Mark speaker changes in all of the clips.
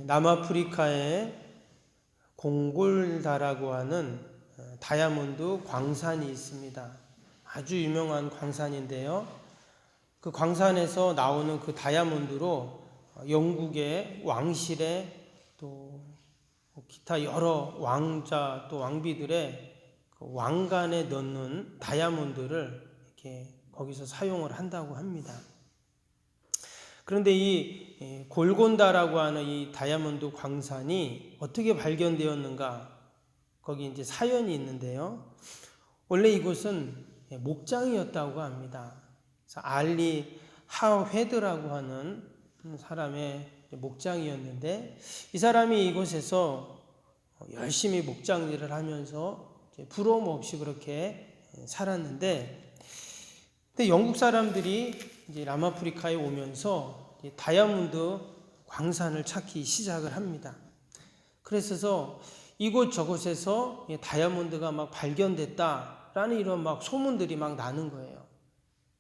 Speaker 1: 남아프리카에 공골다라고 하는 다이아몬드 광산이 있습니다. 아주 유명한 광산인데요. 그 광산에서 나오는 그 다이아몬드로 영국의 왕실에 또 기타 여러 왕자 또 왕비들의 그 왕관에 넣는 다이아몬드를 이렇게 거기서 사용을 한다고 합니다. 그런데 이 골곤다라고 하는 이 다이아몬드 광산이 어떻게 발견되었는가? 거기 이제 사연이 있는데요. 원래 이곳은 목장이었다고 합니다. 그래서 알리 하회드라고 하는 사람의 목장이었는데 이 사람이 이곳에서 열심히 목장 일을 하면서 부러움 없이 그렇게 살았는데, 근데 영국 사람들이 이제 남아프리카에 오면서 다이아몬드 광산을 찾기 시작을 합니다. 그래서 이곳 저곳에서 다이아몬드가 막 발견됐다라는 이런 막 소문들이 막 나는 거예요.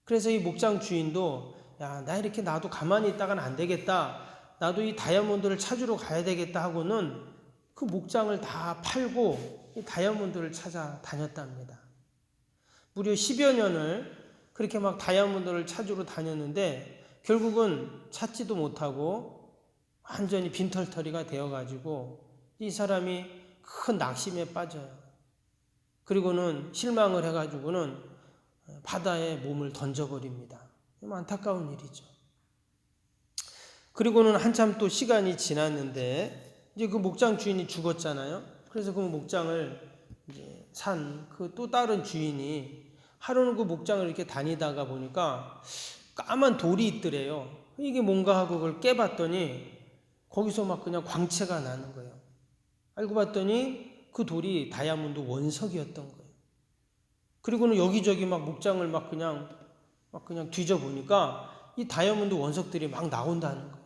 Speaker 1: 그래서 이 목장 주인도 야, 나 이렇게 나도 가만히 있다가는 안 되겠다. 나도 이 다이아몬드를 찾으러 가야 되겠다 하고는 그 목장을 다 팔고 이 다이아몬드를 찾아 다녔답니다. 무려 10여 년을 그렇게 막 다이아몬드를 찾으러 다녔는데 결국은 찾지도 못하고 완전히 빈털터리가 되어가지고 이 사람이 큰 낙심에 빠져요. 그리고는 실망을 해가지고는 바다에 몸을 던져버립니다. 안타까운 일이죠. 그리고는 한참 또 시간이 지났는데 이제 그 목장 주인이 죽었잖아요. 그래서 그 목장을 이제 산 그 또 다른 주인이 하루는 그 목장을 이렇게 다니다가 보니까 까만 돌이 있더래요. 이게 뭔가 하고 그걸 깨봤더니 거기서 막 그냥 광채가 나는 거예요. 알고 봤더니 그 돌이 다이아몬드 원석이었던 거예요. 그리고는 여기저기 막 목장을 막 그냥 뒤져보니까 이 다이아몬드 원석들이 막 나온다는 거예요.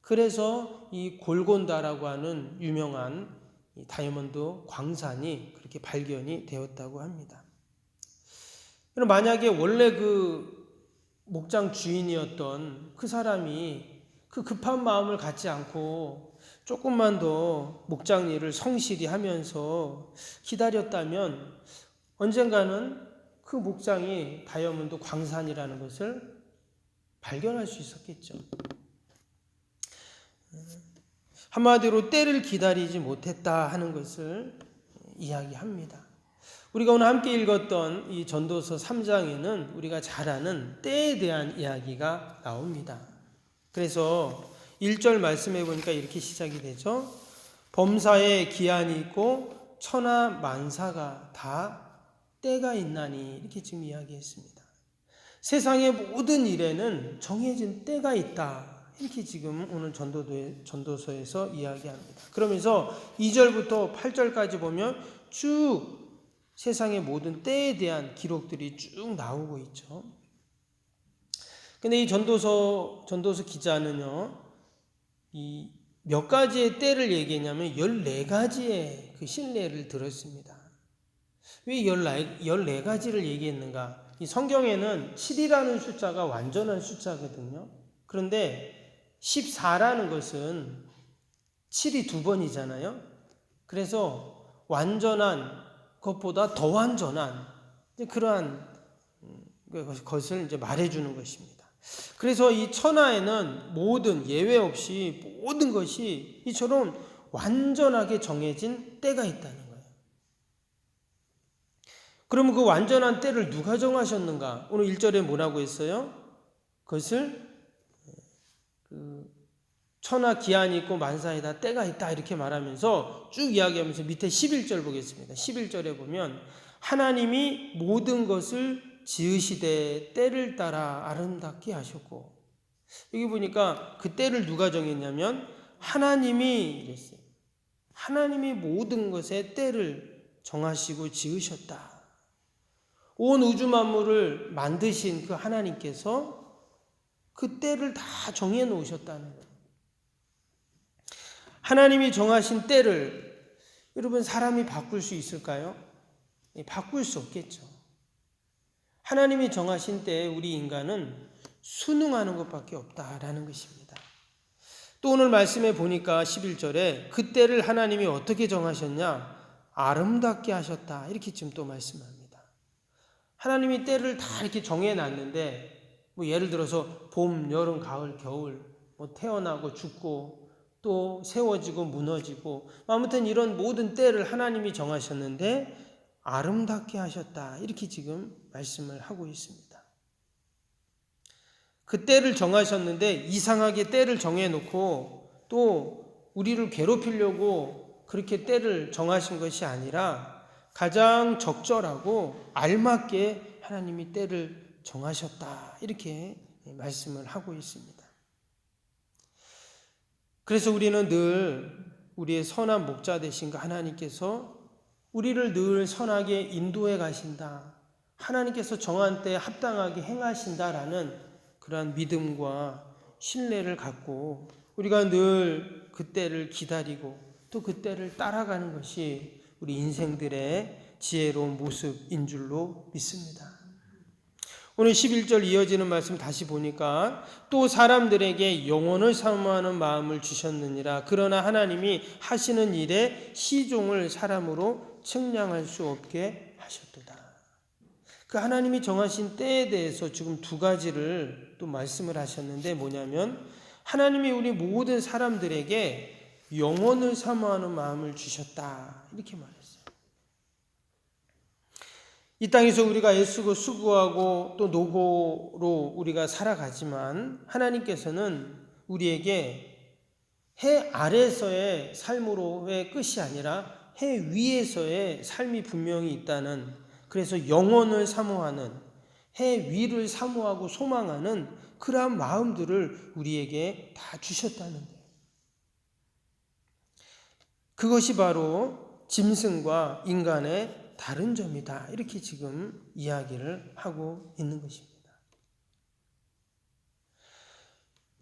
Speaker 1: 그래서 이 골곤다라고 하는 유명한 이 다이아몬드 광산이 그렇게 발견이 되었다고 합니다. 그럼 만약에 원래 그 목장 주인이었던 그 사람이 그 급한 마음을 갖지 않고 조금만 더 목장 일을 성실히 하면서 기다렸다면 언젠가는 그 목장이 다이아몬드 광산이라는 것을 발견할 수 있었겠죠. 한마디로 때를 기다리지 못했다 하는 것을 이야기합니다. 우리가 오늘 함께 읽었던 이 전도서 3장에는 우리가 잘 아는 때에 대한 이야기가 나옵니다. 그래서 1절 말씀해 보니까 이렇게 시작이 되죠. 범사에 기한이 있고 천하 만사가 다 때가 있나니, 이렇게 지금 이야기했습니다. 세상의 모든 일에는 정해진 때가 있다, 이렇게 지금 오늘 전도서에서 이야기합니다. 그러면서 2절부터 8절까지 보면 쭉 세상의 모든 때에 대한 기록들이 쭉 나오고 있죠. 근데 이 전도서 기자는요, 이 몇 가지의 때를 얘기했냐면 14가지의 그 신뢰를 들었습니다. 왜 14가지를 얘기했는가? 이 성경에는 7이라는 숫자가 완전한 숫자거든요. 그런데 14라는 것은 7이 2번이잖아요. 그래서 완전한 것보다 더 완전한 그러한 것을 이제 말해주는 것입니다. 그래서 이 천하에는 모든 예외 없이 모든 것이 이처럼 완전하게 정해진 때가 있다는 거예요. 그러면 그 완전한 때를 누가 정하셨는가? 오늘 1절에 뭐라고 했어요? 그것을 천하 기한이 있고 만사에 다 때가 있다, 이렇게 말하면서 쭉 이야기하면서 밑에 11절 보겠습니다. 11절에 보면 하나님이 모든 것을 지으시되 때를 따라 아름답게 하셨고, 여기 보니까 그 때를 누가 정했냐면 하나님이 이랬어요. 하나님이 모든 것의 때를 정하시고 지으셨다. 온 우주 만물을 만드신 그 하나님께서 그 때를 다 정해 놓으셨다는 거예요. 하나님이 정하신 때를 여러분 사람이 바꿀 수 있을까요? 바꿀 수 없겠죠. 하나님이 정하신 때에 우리 인간은 순응하는 것밖에 없다라는 것입니다. 또 오늘 말씀에 보니까 11절에 그 때를 하나님이 어떻게 정하셨냐? 아름답게 하셨다. 이렇게 지금 또 말씀합니다. 하나님이 때를 다 이렇게 정해놨는데 뭐 예를 들어서 봄, 여름, 가을, 겨울 뭐 태어나고 죽고 또 세워지고 무너지고 아무튼 이런 모든 때를 하나님이 정하셨는데 아름답게 하셨다. 이렇게 지금 말씀을 하고 있습니다. 그 때를 정하셨는데 이상하게 때를 정해놓고 또 우리를 괴롭히려고 그렇게 때를 정하신 것이 아니라 가장 적절하고 알맞게 하나님이 때를 정하셨다. 이렇게 말씀을 하고 있습니다. 그래서 우리는 늘 우리의 선한 목자 되신 그 하나님께서 우리를 늘 선하게 인도해 가신다. 하나님께서 정한 때에 합당하게 행하신다라는 그러한 믿음과 신뢰를 갖고 우리가 늘 그때를 기다리고 또 그때를 따라가는 것이 우리 인생들의 지혜로운 모습인 줄로 믿습니다. 오늘 11절 이어지는 말씀 다시 보니까 또 사람들에게 영혼을 사모하는 마음을 주셨느니라. 그러나 하나님이 하시는 일에 시종을 사람으로 측량할 수 없게 하셨도다. 그 하나님이 정하신 때에 대해서 지금 두 가지를 또 말씀을 하셨는데 뭐냐면 하나님이 우리 모든 사람들에게 영혼을 사모하는 마음을 주셨다. 이렇게 말했어요. 이 땅에서 우리가 애쓰고 수고하고 또 노고로 우리가 살아가지만 하나님께서는 우리에게 해 아래서의 삶으로의 끝이 아니라 해 위에서의 삶이 분명히 있다는, 그래서 영혼을 사모하는, 해 위를 사모하고 소망하는 그러한 마음들을 우리에게 다 주셨다는 거예요. 그것이 바로 짐승과 인간의 다른 점이다. 이렇게 지금 이야기를 하고 있는 것입니다.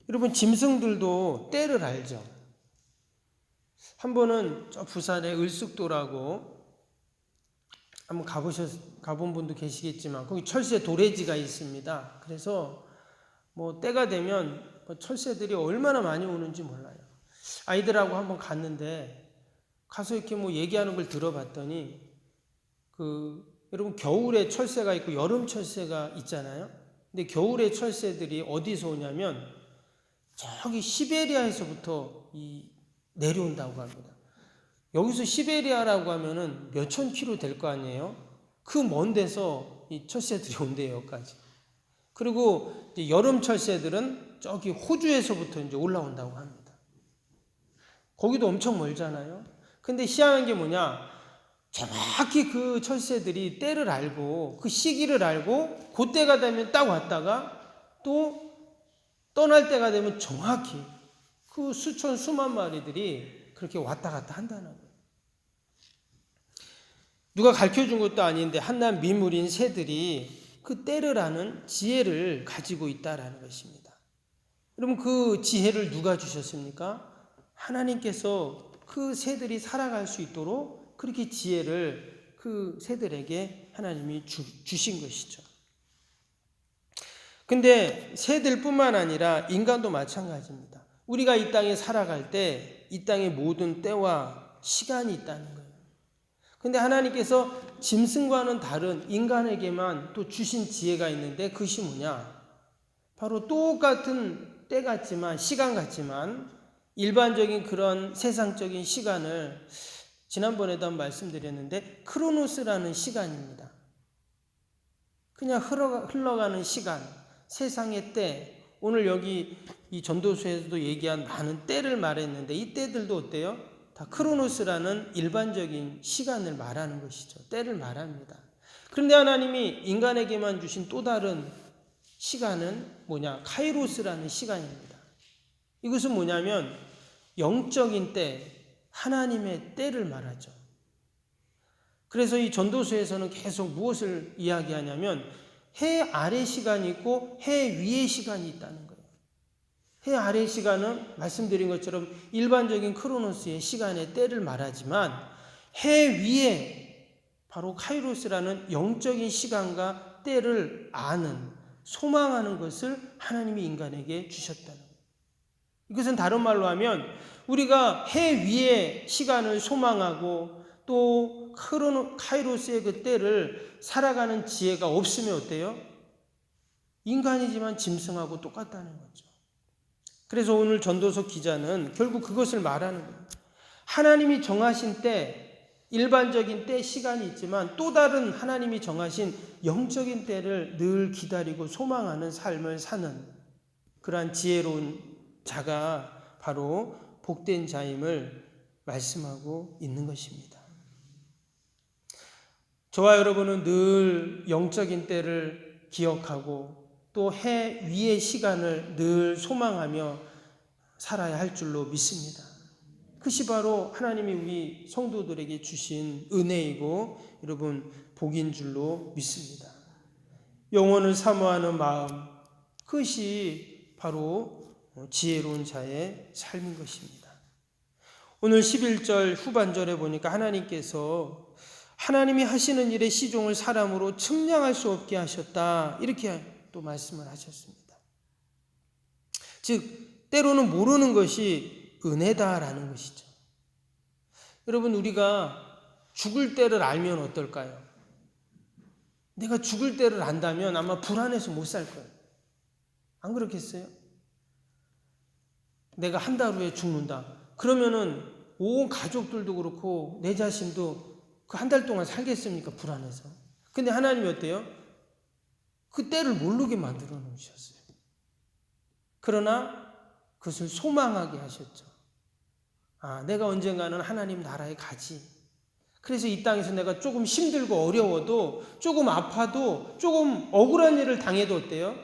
Speaker 1: 여러분, 짐승들도 때를 알죠. 한 번은 저 부산의 을숙도라고 한번 가본 분도 계시겠지만 거기 철새 도래지가 있습니다. 그래서 뭐 때가 되면 철새들이 얼마나 많이 오는지 몰라요. 아이들하고 한번 갔는데 가서 이렇게 뭐 얘기하는 걸 들어봤더니 여러분 겨울에 철새가 있고 여름 철새가 있잖아요. 근데 겨울에 철새들이 어디서 오냐면 저기 시베리아에서부터 내려온다고 합니다. 여기서 시베리아라고 하면은 몇천 킬로 될 거 아니에요? 그 먼 데서 이 철새들이 온대요, 여기까지. 그리고 이제 여름 철새들은 저기 호주에서부터 이제 올라온다고 합니다. 거기도 엄청 멀잖아요. 근데 희한한 게 뭐냐? 정확히 그 철새들이 때를 알고 그 시기를 알고 그때가 되면 딱 왔다가 또 떠날 때가 되면 정확히 그 수천 수만 마리들이 그렇게 왔다 갔다 한다는 거예요. 누가 가르쳐준 것도 아닌데 한낱 미물인 새들이 그 때를 아는 지혜를 가지고 있다라는 것입니다. 여러분, 그 지혜를 누가 주셨습니까? 하나님께서 그 새들이 살아갈 수 있도록 그렇게 지혜를 그 새들에게 하나님이 주신 것이죠. 근데 새들뿐만 아니라 인간도 마찬가지입니다. 우리가 이 땅에 살아갈 때 이 땅의 모든 때와 시간이 있다는 거예요. 근데 하나님께서 짐승과는 다른 인간에게만 또 주신 지혜가 있는데 그것이 뭐냐? 바로 똑같은 때 같지만 시간 같지만 일반적인 그런 세상적인 시간을 지난번에도 한번 말씀드렸는데 크로노스라는 시간입니다. 그냥 흘러가는 시간, 세상의 때. 오늘 여기 이 전도서에서도 얘기한 많은 때를 말했는데 이 때들도 어때요? 다 크로노스라는 일반적인 시간을 말하는 것이죠. 때를 말합니다. 그런데 하나님이 인간에게만 주신 또 다른 시간은 뭐냐? 카이로스라는 시간입니다. 이것은 뭐냐면 영적인 때, 하나님의 때를 말하죠. 그래서 이 전도서에서는 계속 무엇을 이야기하냐면 해 아래 시간이 있고 해 위의 시간이 있다는 거예요. 해 아래 시간은 말씀드린 것처럼 일반적인 크로노스의 시간의 때를 말하지만 해 위에 바로 카이로스라는 영적인 시간과 때를 아는, 소망하는 것을 하나님이 인간에게 주셨다는 거예요. 이것은 다른 말로 하면 우리가 해 위의 시간을 소망하고 또 카이로스의 그 때를 살아가는 지혜가 없으면 어때요? 인간이지만 짐승하고 똑같다는 거죠. 그래서 오늘 전도서 기자는 결국 그것을 말하는 거예요. 하나님이 정하신 때, 일반적인 때 시간이 있지만 또 다른 하나님이 정하신 영적인 때를 늘 기다리고 소망하는 삶을 사는 그러한 지혜로운 자가 바로 복된 자임을 말씀하고 있는 것입니다. 저와 여러분은 늘 영적인 때를 기억하고 또 해 위의 시간을 늘 소망하며 살아야 할 줄로 믿습니다. 그것이 바로 하나님이 우리 성도들에게 주신 은혜이고 여러분 복인 줄로 믿습니다. 영혼을 사모하는 마음, 그것이 바로 지혜로운 자의 삶인 것입니다. 오늘 11절 후반절에 보니까 하나님이 하시는 일의 시종을 사람으로 측량할 수 없게 하셨다, 이렇게 또 말씀을 하셨습니다. 즉 때로는 모르는 것이 은혜다라는 것이죠. 여러분, 우리가 죽을 때를 알면 어떨까요? 내가 죽을 때를 안다면 아마 불안해서 못 살 거예요. 안 그렇겠어요? 내가 한 달 후에 죽는다. 그러면은 온 가족들도 그렇고 내 자신도 그 한 달 동안 살겠습니까? 불안해서. 근데 하나님이 어때요? 그 때를 모르게 만들어 놓으셨어요. 그러나 그것을 소망하게 하셨죠. 내가 언젠가는 하나님 나라에 가지. 그래서 이 땅에서 내가 조금 힘들고 어려워도, 조금 아파도, 조금 억울한 일을 당해도 어때요?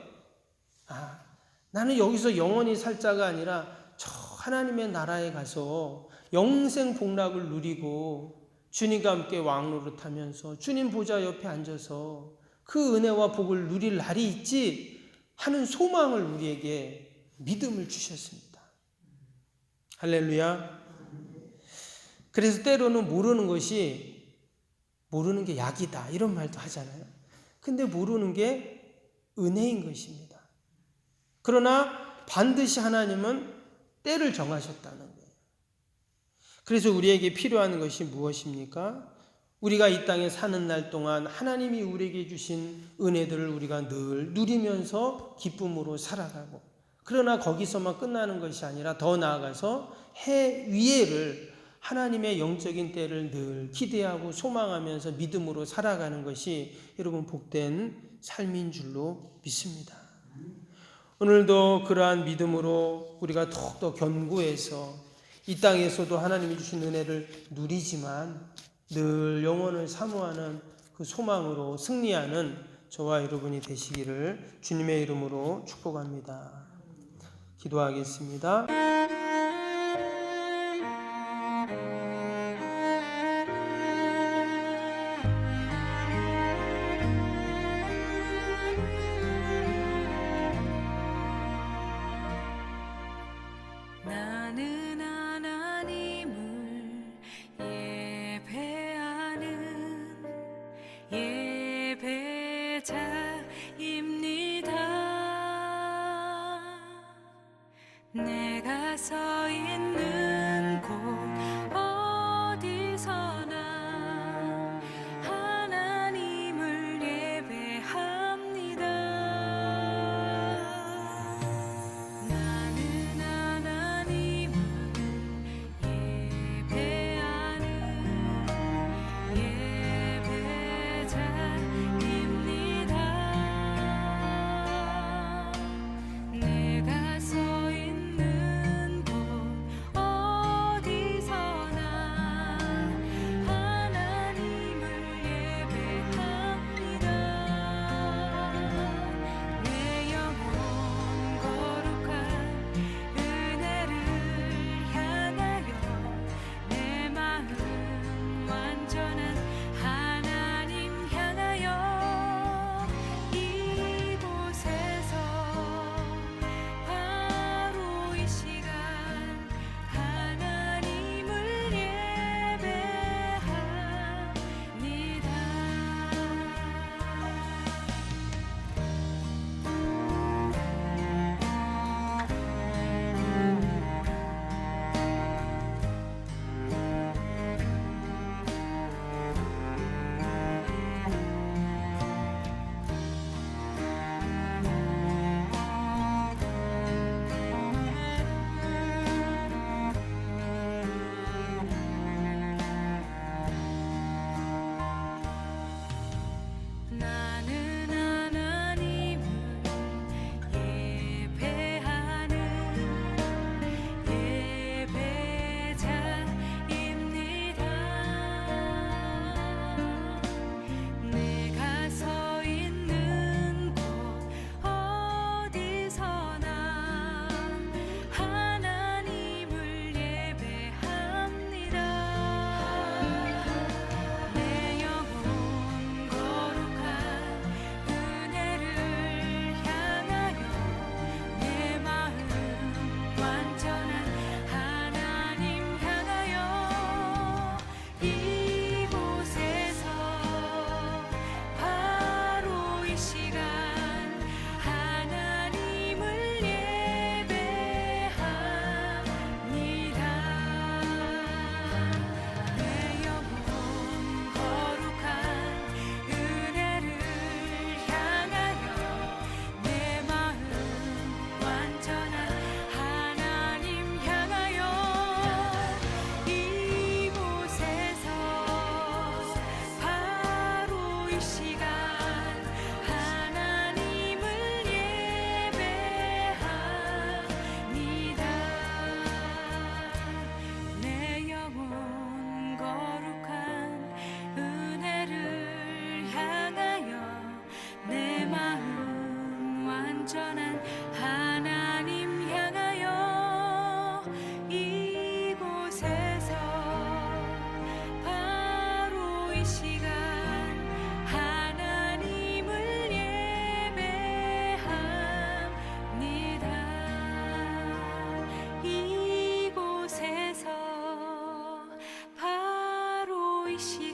Speaker 1: 나는 여기서 영원히 살 자가 아니라 저 하나님의 나라에 가서 영생 복락을 누리고 주님과 함께 왕노릇하면서 주님 보좌 옆에 앉아서 그 은혜와 복을 누릴 날이 있지 하는 소망을 우리에게 믿음을 주셨습니다. 할렐루야. 그래서 때로는 모르는 게 약이다, 이런 말도 하잖아요. 근데 모르는 게 은혜인 것입니다. 그러나 반드시 하나님은 때를 정하셨다는 거예요. 그래서 우리에게 필요한 것이 무엇입니까? 우리가 이 땅에 사는 날 동안 하나님이 우리에게 주신 은혜들을 우리가 늘 누리면서 기쁨으로 살아가고, 그러나 거기서만 끝나는 것이 아니라 더 나아가서 해 위에를, 하나님의 영적인 때를 늘 기대하고 소망하면서 믿음으로 살아가는 것이 여러분 복된 삶인 줄로 믿습니다. 오늘도 그러한 믿음으로 우리가 더욱더 견고해서 이 땅에서도 하나님이 주신 은혜를 누리지만 늘 영혼을 사모하는 그 소망으로 승리하는 저와 여러분이 되시기를 주님의 이름으로 축복합니다. 기도하겠습니다.
Speaker 2: 내가 서 있는 곳 어디서나 하나님을 예배합니다. 나는 하나님을 예배하는 예배자입니다. 내가 서 있는 곳 이 시간 하나님을 예배합니다. 이곳에서 바로 이 시간